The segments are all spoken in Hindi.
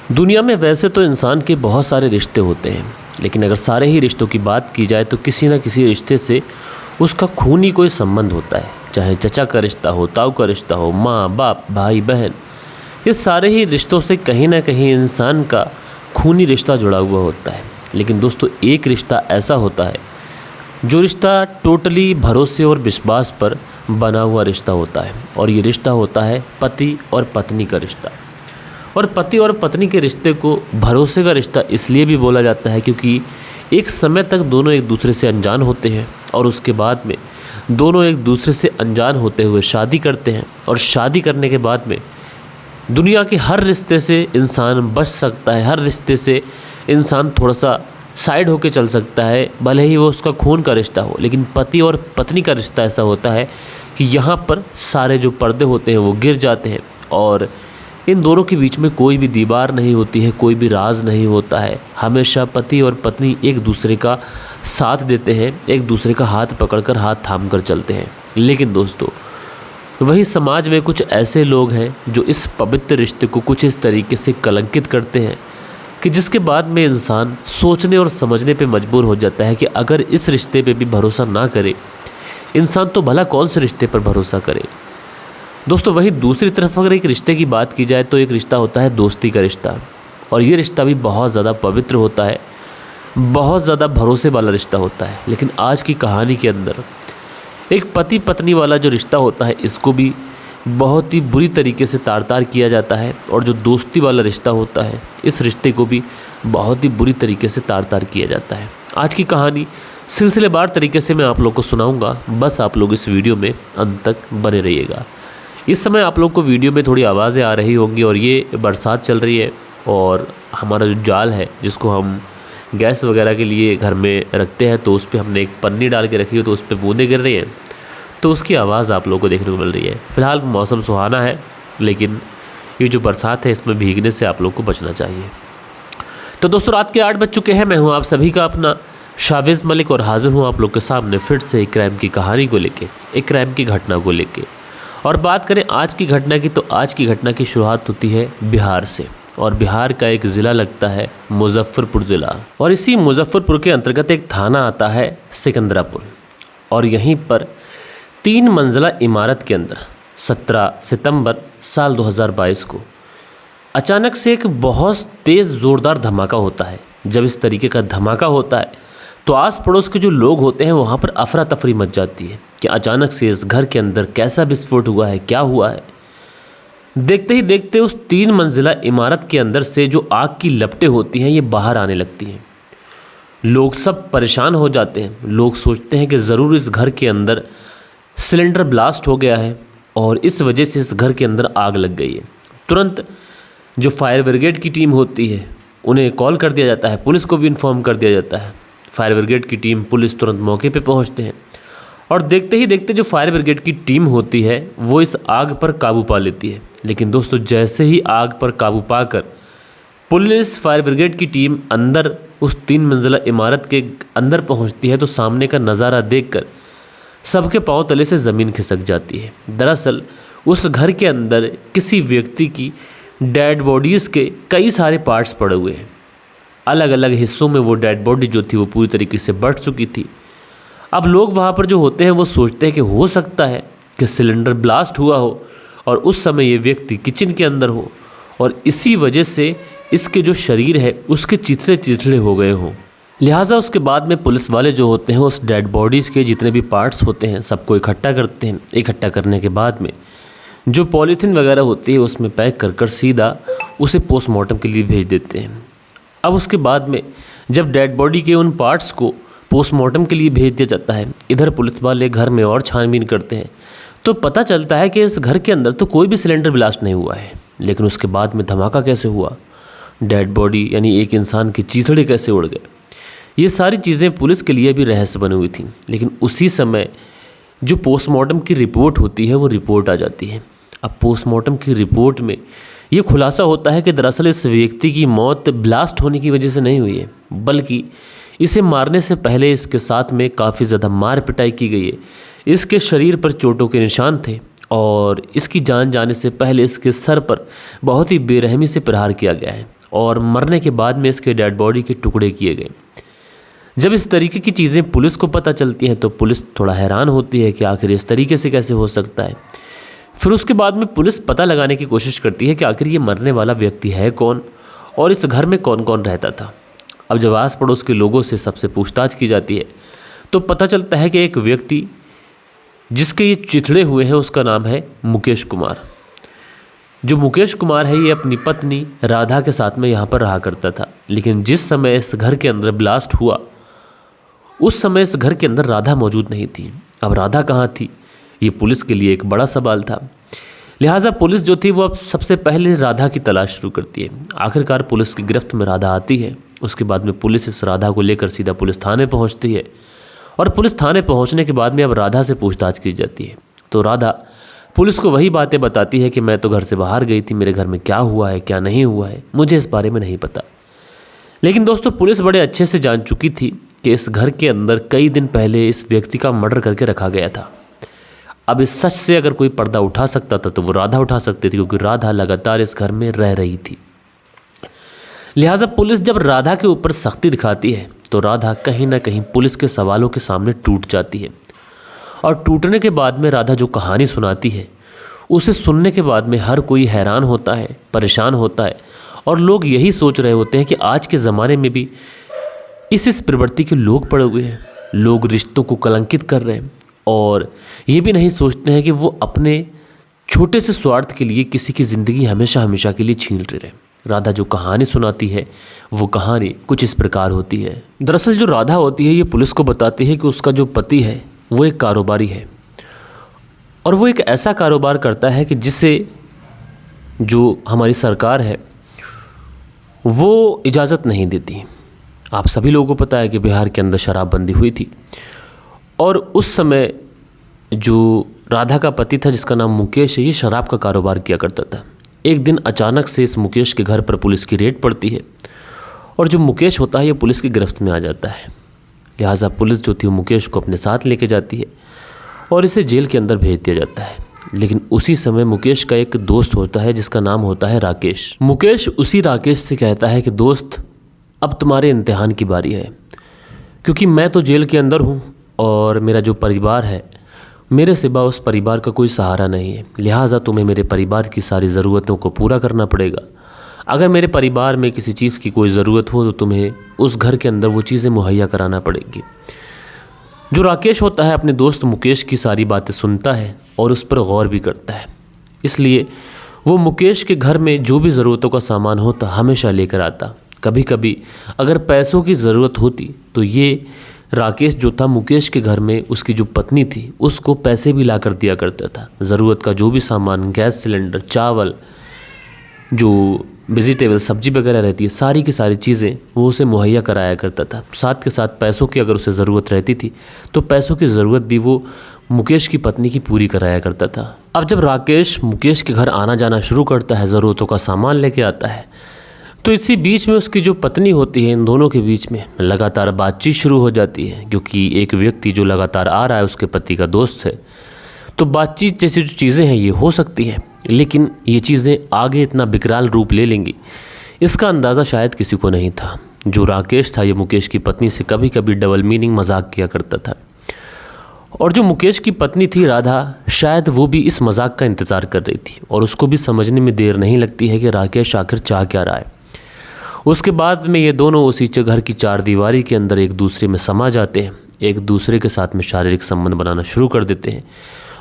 दुनिया में वैसे तो इंसान के बहुत सारे रिश्ते होते हैं, लेकिन अगर सारे ही रिश्तों की बात की जाए तो किसी न किसी रिश्ते से उसका खूनी कोई संबंध होता है। चाहे चचा का रिश्ता हो, ताऊ का रिश्ता हो, माँ बाप, भाई बहन, ये सारे ही रिश्तों से कहीं ना कहीं इंसान का खूनी रिश्ता जुड़ा हुआ होता है। लेकिन दोस्तों, एक रिश्ता ऐसा होता है जो रिश्ता टोटली भरोसे और विश्वास पर बना हुआ रिश्ता होता है, और ये रिश्ता होता है पति और पत्नी का रिश्ता। और पति और पत्नी के रिश्ते को भरोसे का रिश्ता इसलिए भी बोला जाता है क्योंकि एक समय तक दोनों एक दूसरे से अनजान होते हैं, और उसके बाद में दोनों एक दूसरे से अनजान होते हुए शादी करते हैं। और शादी करने के बाद में दुनिया के हर रिश्ते से इंसान बच सकता है, हर रिश्ते से इंसान थोड़ा सा साइड होके चल सकता है, भले ही वो उसका खून का रिश्ता हो। लेकिन पति और पत्नी का रिश्ता ऐसा होता है कि यहाँ पर सारे जो पर्दे होते हैं वो गिर जाते हैं, और इन दोनों के बीच में कोई भी दीवार नहीं होती है, कोई भी राज नहीं होता है। हमेशा पति और पत्नी एक दूसरे का साथ देते हैं, एक दूसरे का हाथ पकड़कर, हाथ थाम कर चलते हैं। लेकिन दोस्तों, वही समाज में कुछ ऐसे लोग हैं जो इस पवित्र रिश्ते को कुछ इस तरीके से कलंकित करते हैं कि जिसके बाद में इंसान सोचने और समझने पे मजबूर हो जाता है कि अगर इस रिश्ते पे भी भरोसा ना करे इंसान, तो भला कौन से रिश्ते पर भरोसा करे। दोस्तों, वहीं दूसरी तरफ अगर एक रिश्ते की बात की जाए तो एक रिश्ता होता है दोस्ती का रिश्ता, और ये रिश्ता भी बहुत ज़्यादा पवित्र होता है, बहुत ज़्यादा भरोसे वाला रिश्ता होता है। लेकिन आज की कहानी के अंदर एक पति पत्नी वाला जो रिश्ता होता है, इसको भी बहुत ही बुरी तरीके से तार तार किया जाता है, और जो दोस्ती वाला रिश्ता होता है, इस रिश्ते को भी बहुत ही बुरी तरीके से तार तार किया जाता है। आज की कहानी सिलसिलेवार तरीके से मैं आप लोग को सुनाऊंगा, बस आप लोग इस वीडियो में अंत तक बने रहिएगा। इस समय आप लोग को वीडियो में थोड़ी आवाज़ें आ रही होंगी, और ये बरसात चल रही है, और हमारा जो जाल है जिसको हम गैस वगैरह के लिए घर में रखते हैं, तो उस पर हमने एक पन्नी डाल के रखी है, तो उस पर बूंदें गिर रही हैं, तो उसकी आवाज़ आप लोगों को देखने को मिल रही है। फ़िलहाल मौसम सुहाना है, लेकिन ये जो बरसात है इसमें भीगने से आप लोग को बचना चाहिए। तो दोस्तों, रात के 8 बज चुके हैं। मैं हूँ आप सभी का अपना शावेज़ मलिक, और हाजिर हूँ आप लोग के सामने फिर से एक क्राइम की कहानी को लेके, एक क्राइम की घटना को लेके। और बात करें आज की घटना की, तो आज की घटना की शुरुआत होती है बिहार से, और बिहार का एक ज़िला लगता है मुजफ्फरपुर ज़िला, और इसी मुजफ्फरपुर के अंतर्गत एक थाना आता है सिकंदरापुर। और यहीं पर 3 मंजिला इमारत के अंदर 17 सितंबर साल 2022 को अचानक से एक बहुत तेज़ ज़ोरदार धमाका होता है। जब इस तरीके का धमाका होता है तो आस पड़ोस के जो लोग होते हैं वहाँ पर अफरा तफरी मच जाती है कि अचानक से इस घर के अंदर कैसा विस्फोट हुआ है, क्या हुआ है। देखते ही देखते उस 3 मंजिला इमारत के अंदर से जो आग की लपटें होती हैं ये बाहर आने लगती हैं। लोग सब परेशान हो जाते हैं। लोग सोचते हैं कि ज़रूर इस घर के अंदर सिलेंडर ब्लास्ट हो गया है और इस वजह से इस घर के अंदर आग लग गई है। तुरंत जो फायर ब्रिगेड की टीम होती है उन्हें कॉल कर दिया जाता है, पुलिस को भी इन्फॉर्म कर दिया जाता है। फायर ब्रिगेड की टीम, पुलिस तुरंत मौके पे पहुंचते हैं, और देखते ही देखते जो फायर ब्रिगेड की टीम होती है वो इस आग पर काबू पा लेती है। लेकिन दोस्तों, जैसे ही आग पर काबू पाकर पुलिस, फायर ब्रिगेड की टीम अंदर उस 3 मंजिला इमारत के अंदर पहुंचती है, तो सामने का नज़ारा देखकर सबके पांव तले से ज़मीन खिसक जाती है। दरअसल उस घर के अंदर किसी व्यक्ति की डेड बॉडीज़ के कई सारे पार्ट्स पड़े हुए हैं। अलग अलग हिस्सों में वो डेड बॉडी जो थी वो पूरी तरीके से बढ़ चुकी थी। अब लोग वहाँ पर जो होते हैं वो सोचते हैं कि हो सकता है कि सिलेंडर ब्लास्ट हुआ हो और उस समय ये व्यक्ति किचन के अंदर हो, और इसी वजह से इसके जो शरीर है उसके चिथड़े चिथड़े हो गए हों। लिहाजा उसके बाद में पुलिस वाले जो होते हैं उस डेड बॉडीज़ के जितने भी पार्ट्स होते हैं सबको इकट्ठा करते हैं। इकट्ठा करने के बाद में जो पॉलीथीन वगैरह होती है उसमें पैक कर कर सीधा उसे पोस्टमार्टम के लिए भेज देते हैं। अब उसके बाद में जब डेड बॉडी के उन पार्ट्स को पोस्टमार्टम के लिए भेज दिया जाता है, इधर पुलिस वाले घर में और छानबीन करते हैं, तो पता चलता है कि इस घर के अंदर तो कोई भी सिलेंडर ब्लास्ट नहीं हुआ है। लेकिन उसके बाद में धमाका कैसे हुआ, डेड बॉडी यानी एक इंसान के चीथड़े कैसे उड़ गए, ये सारी चीज़ें पुलिस के लिए भी रहस्य बनी हुई थी। लेकिन उसी समय जो पोस्टमार्टम की रिपोर्ट होती है वो रिपोर्ट आ जाती है। अब पोस्टमार्टम की रिपोर्ट में ये खुलासा होता है कि दरअसल इस व्यक्ति की मौत ब्लास्ट होने की वजह से नहीं हुई है, बल्कि इसे मारने से पहले इसके साथ में काफ़ी ज़्यादा मार पिटाई की गई है। इसके शरीर पर चोटों के निशान थे, और इसकी जान जाने से पहले इसके सर पर बहुत ही बेरहमी से प्रहार किया गया है। और मरने के बाद में इसके डेड बॉडी के टुकड़े किए गए। जब इस तरीके की चीज़ें पुलिस को पता चलती हैं तो पुलिस थोड़ा हैरान होती है कि आखिर इस तरीके से कैसे हो सकता है। फिर उसके बाद में पुलिस पता लगाने की कोशिश करती है कि आखिर ये मरने वाला व्यक्ति है कौन और इस घर में कौन कौन रहता था। अब जब आस पड़ोस के लोगों से सबसे पूछताछ की जाती है तो पता चलता है कि एक व्यक्ति जिसके ये चिथड़े हुए हैं उसका नाम है मुकेश कुमार। जो मुकेश कुमार है ये अपनी पत्नी राधा के साथ में यहाँ पर रहा करता था, लेकिन जिस समय इस घर के अंदर ब्लास्ट हुआ उस समय इस घर के अंदर राधा मौजूद नहीं थी। अब राधा कहाँ थी ये पुलिस के लिए एक बड़ा सवाल था। लिहाजा पुलिस जो थी वो अब सबसे पहले राधा की तलाश शुरू करती है। आखिरकार पुलिस की गिरफ्त में राधा आती है। उसके बाद में पुलिस इस राधा को लेकर सीधा पुलिस थाने पहुंचती है और पुलिस थाने पहुंचने के बाद में अब राधा से पूछताछ की जाती है। तो राधा पुलिस को वही बातें बताती है कि मैं तो घर से बाहर गई थी, मेरे घर में क्या हुआ है क्या नहीं हुआ है मुझे इस बारे में नहीं पता। लेकिन दोस्तों पुलिस बड़े अच्छे से जान चुकी थी कि इस घर के अंदर कई दिन पहले इस व्यक्ति का मर्डर करके रखा गया था। अब इस सच से अगर कोई पर्दा उठा सकता था तो वो राधा उठा सकती थी, क्योंकि राधा लगातार इस घर में रह रही थी। लिहाजा पुलिस जब राधा के ऊपर सख्ती दिखाती है तो राधा कहीं ना कहीं पुलिस के सवालों के सामने टूट जाती है और टूटने के बाद में राधा जो कहानी सुनाती है उसे सुनने के बाद में हर कोई हैरान होता है, परेशान होता है और लोग यही सोच रहे होते हैं कि आज के ज़माने में भी इस प्रवृत्ति के लोग पड़े हुए हैं। लोग रिश्तों को कलंकित कर रहे हैं और ये भी नहीं सोचते हैं कि वो अपने छोटे से स्वार्थ के लिए किसी की ज़िंदगी हमेशा हमेशा के लिए छीन रहे हैं। राधा जो कहानी सुनाती है वो कहानी कुछ इस प्रकार होती है। दरअसल जो राधा होती है ये पुलिस को बताती है कि उसका जो पति है वो एक कारोबारी है और वो एक ऐसा कारोबार करता है कि जिसे जो हमारी सरकार है वो इजाज़त नहीं देती। आप सभी लोगों को पता है कि बिहार के अंदर शराबबंदी हुई थी और उस समय जो राधा का पति था जिसका नाम मुकेश है ये शराब का कारोबार किया करता था। एक दिन अचानक से इस मुकेश के घर पर पुलिस की रेड पड़ती है और जो मुकेश होता है ये पुलिस की गिरफ्त में आ जाता है। लिहाजा पुलिस जो थी वो मुकेश को अपने साथ लेके जाती है और इसे जेल के अंदर भेज दिया जाता है। लेकिन उसी समय मुकेश का एक दोस्त होता है जिसका नाम होता है राकेश। मुकेश उसी राकेश से कहता है कि दोस्त अब तुम्हारे इम्तिहान की बारी है, क्योंकि मैं तो जेल के अंदर हूँ और मेरा जो परिवार है मेरे सिवा उस परिवार का कोई सहारा नहीं है। लिहाजा तुम्हें मेरे परिवार की सारी ज़रूरतों को पूरा करना पड़ेगा। अगर मेरे परिवार में किसी चीज़ की कोई ज़रूरत हो तो तुम्हें उस घर के अंदर वो चीज़ें मुहैया कराना पड़ेगी। जो राकेश होता है अपने दोस्त मुकेश की सारी बातें सुनता है और उस पर गौर भी करता है, इसलिए वो मुकेश के घर में जो भी ज़रूरतों का सामान होता हमेशा लेकर आता। कभी कभी अगर पैसों की ज़रूरत होती तो ये राकेश जो था मुकेश के घर में उसकी जो पत्नी थी उसको पैसे भी ला कर दिया करता था। ज़रूरत का जो भी सामान, गैस सिलेंडर, चावल, जो वेजिटेबल सब्जी वगैरह रहती है, सारी की सारी चीज़ें वो उसे मुहैया कराया करता था। साथ के साथ पैसों की अगर उसे ज़रूरत रहती थी तो पैसों की ज़रूरत भी वो मुकेश की पत्नी की पूरी कराया करता था। अब जब राकेश मुकेश के घर आना जाना शुरू करता है, ज़रूरतों का सामान लेके आता है, तो इसी बीच में उसकी जो पत्नी होती है इन दोनों के बीच में लगातार बातचीत शुरू हो जाती है, क्योंकि एक व्यक्ति जो लगातार आ रहा है उसके पति का दोस्त है। तो बातचीत जैसी जो चीज़ें हैं ये हो सकती हैं, लेकिन ये चीज़ें आगे इतना विकराल रूप ले लेंगी इसका अंदाज़ा शायद किसी को नहीं था। जो राकेश था ये मुकेश की पत्नी से कभी कभी डबल मीनिंग मजाक किया करता था और जो मुकेश की पत्नी थी राधा, शायद वो भी इस मजाक का इंतज़ार कर रही थी और उसको भी समझने में देर नहीं लगती है कि राकेश आखिर चाह क्या रहा है। उसके बाद में ये दोनों उसी घर की चार दीवारी के अंदर एक दूसरे में समा जाते हैं, एक दूसरे के साथ में शारीरिक संबंध बनाना शुरू कर देते हैं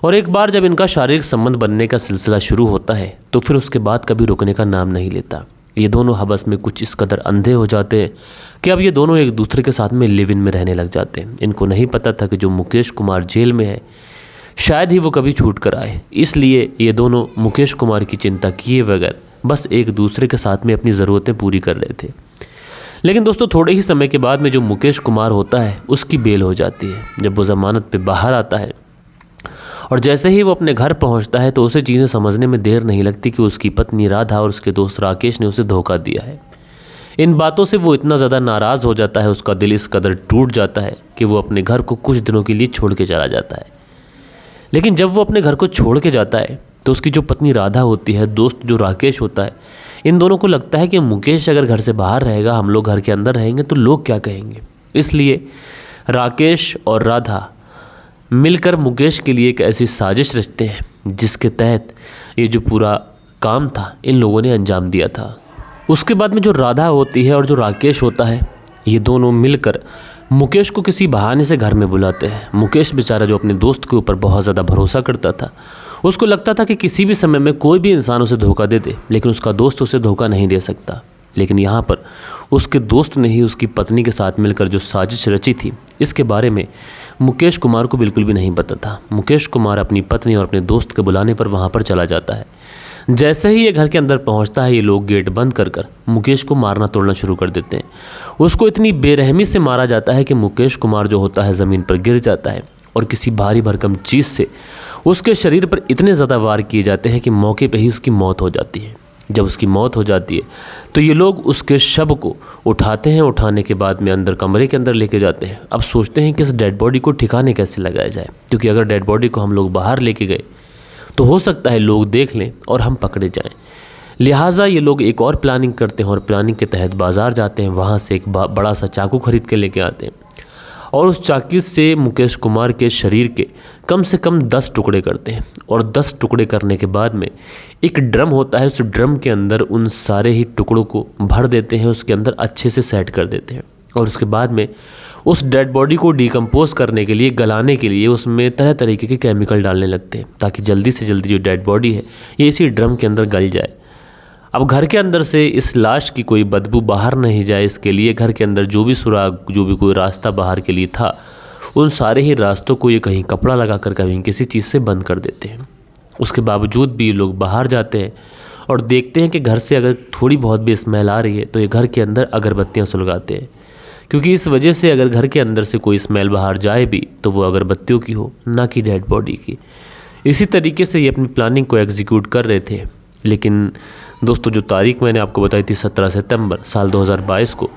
और एक बार जब इनका शारीरिक संबंध बनने का सिलसिला शुरू होता है तो फिर उसके बाद कभी रुकने का नाम नहीं लेता। ये दोनों हवस में कुछ इस कदर अंधे हो जाते हैं कि अब ये दोनों एक दूसरे के साथ में लिव इन में रहने लग जाते हैं। इनको नहीं पता था कि जो मुकेश कुमार जेल में है शायद ही वो कभी छूट कर आए, इसलिए ये दोनों मुकेश कुमार की चिंता किए बगैर बस एक दूसरे के साथ में अपनी ज़रूरतें पूरी कर रहे थे। लेकिन दोस्तों थोड़े ही समय के बाद में जो मुकेश कुमार होता है उसकी बेल हो जाती है। जब वो ज़मानत पे बाहर आता है और जैसे ही वो अपने घर पहुंचता है तो उसे चीज़ें समझने में देर नहीं लगती कि उसकी पत्नी राधा और उसके दोस्त राकेश ने उसे धोखा दिया है। इन बातों से वो इतना ज़्यादा नाराज़ हो जाता है, उसका दिल इस कदर टूट जाता है कि वो अपने घर को कुछ दिनों के लिए छोड़ के चला जाता है। लेकिन जब वो अपने घर को छोड़ के जाता है तो उसकी जो पत्नी राधा होती है, दोस्त जो राकेश होता है, इन दोनों को लगता है कि मुकेश अगर घर से बाहर रहेगा, हम लोग घर के अंदर रहेंगे तो लोग क्या कहेंगे। इसलिए राकेश और राधा मिलकर मुकेश के लिए एक ऐसी साजिश रचते हैं जिसके तहत ये जो पूरा काम था इन लोगों ने अंजाम दिया था। उसके बाद में जो राधा होती है और जो राकेश होता है, ये दोनों मिलकर मुकेश को किसी बहाने से घर में बुलाते हैं। मुकेश बेचारा जो अपने दोस्त के ऊपर बहुत ज़्यादा भरोसा करता था, उसको लगता था कि किसी भी समय में कोई भी इंसान उसे धोखा दे दे, लेकिन उसका दोस्त उसे धोखा नहीं दे सकता। लेकिन यहाँ पर उसके दोस्त ने ही उसकी पत्नी के साथ मिलकर जो साजिश रची थी, इसके बारे में मुकेश कुमार को बिल्कुल भी नहीं पता था। मुकेश कुमार अपनी पत्नी और अपने दोस्त के बुलाने पर वहाँ पर चला जाता है। जैसे ही ये घर के अंदर पहुंचता है, ये लोग गेट बंद कर कर मुकेश को मारना तोड़ना शुरू कर देते हैं। उसको इतनी बेरहमी से मारा जाता है कि मुकेश कुमार जो होता है ज़मीन पर गिर जाता है और किसी भारी भरकम चीज़ से उसके शरीर पर इतने ज़्यादा वार किए जाते हैं कि मौके पर ही उसकी मौत हो जाती है। जब उसकी मौत हो जाती है तो ये लोग उसके शव को उठाते हैं। उठाने के बाद में अंदर कमरे के अंदर लेके जाते हैं। अब सोचते हैं कि इस डेड बॉडी को ठिकाने कैसे लगाया जाए, क्योंकि अगर डेड बॉडी को हम लोग बाहर लेके गए तो हो सकता है लोग देख लें और हम पकड़े जाएं। लिहाजा ये लोग एक और प्लानिंग करते हैं और प्लानिंग के तहत बाज़ार जाते हैं। वहाँ से एक बड़ा सा चाकू खरीद के लेके आते हैं और उस चाकू से मुकेश कुमार के शरीर के कम से कम 10 टुकड़े करते हैं। और 10 टुकड़े करने के बाद में एक ड्रम होता है, उस ड्रम के अंदर उन सारे ही टुकड़ों को भर देते हैं, उसके अंदर अच्छे से सेट कर देते हैं। और उसके बाद में उस डेड बॉडी को डिकम्पोज करने के लिए, गलाने के लिए उसमें तरह तरीके के केमिकल डालने लगते हैं, ताकि जल्दी से जल्दी जो डेड बॉडी है ये इसी ड्रम के अंदर गल जाए। अब घर के अंदर से इस लाश की कोई बदबू बाहर नहीं जाए, इसके लिए घर के अंदर जो भी सुराग, जो भी कोई रास्ता बाहर के लिए था, उन सारे ही रास्तों को ये कहीं कपड़ा लगाकर कहीं किसी चीज़ से बंद कर देते हैं। उसके बावजूद भी ये लोग बाहर जाते हैं और देखते हैं कि घर से अगर थोड़ी बहुत भी स्मेल आ रही है तो ये घर के अंदर अगरबत्तियाँ सुलगाते हैं, क्योंकि इस वजह से अगर घर के अंदर से कोई स्मेल बाहर जाए भी तो वो अगरबत्तियों की हो, ना कि डेड बॉडी की। इसी तरीके से ये अपनी प्लानिंग को एग्जीक्यूट कर रहे थे। लेकिन दोस्तों, जो तारीख मैंने आपको बताई थी 17 सितंबर साल 2022 को,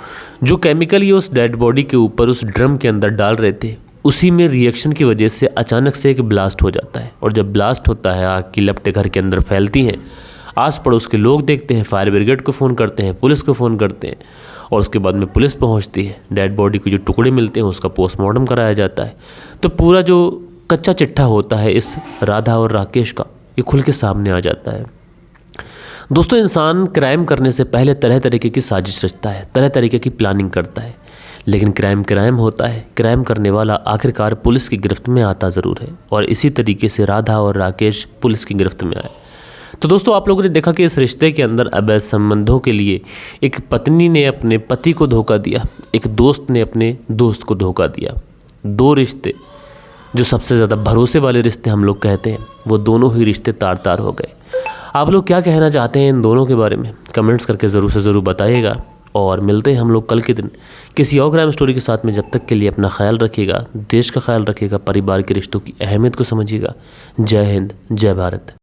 जो केमिकल ये उस डेड बॉडी के ऊपर उस ड्रम के अंदर डाल रहे थे, उसी में रिएक्शन की वजह से अचानक से एक ब्लास्ट हो जाता है। और जब ब्लास्ट होता है, आग की लपटें घर के अंदर फैलती हैं। आस पड़ोस के लोग देखते हैं, फायर ब्रिगेड को फ़ोन करते हैं, पुलिस को फ़ोन करते हैं और उसके बाद में पुलिस पहुंचती है। डेड बॉडी के जो टुकड़े मिलते हैं उसका पोस्टमार्टम कराया जाता है। तो पूरा जो कच्चा चिट्ठा होता है इस राधा और राकेश का, ये खुल के सामने आ जाता है। दोस्तों, इंसान क्राइम करने से पहले तरह तरीके की साजिश रचता है, तरह तरीके की प्लानिंग करता है, लेकिन क्राइम होता है। क्राइम करने वाला आखिरकार पुलिस की गिरफ्त में आता ज़रूर है, और इसी तरीके से राधा और राकेश पुलिस की गिरफ्त में आए। तो दोस्तों, आप लोगों ने देखा कि इस रिश्ते के अंदर अवैध संबंधों के लिए एक पत्नी ने अपने पति को धोखा दिया, एक दोस्त ने अपने दोस्त को धोखा दिया। दो रिश्ते जो सबसे ज़्यादा भरोसे वाले रिश्ते हम लोग कहते हैं, वो दोनों ही रिश्ते तार तार हो गए। आप लोग क्या कहना चाहते हैं इन दोनों के बारे में, कमेंट्स करके ज़रूर से ज़रूर बताइएगा। और मिलते हैं हम लोग कल के दिन किसी और क्राइम स्टोरी के साथ में। जब तक के लिए अपना ख्याल रखिएगा, देश का ख्याल रखिएगा, परिवार के रिश्तों की अहमियत को समझिएगा। जय हिंद, जय भारत।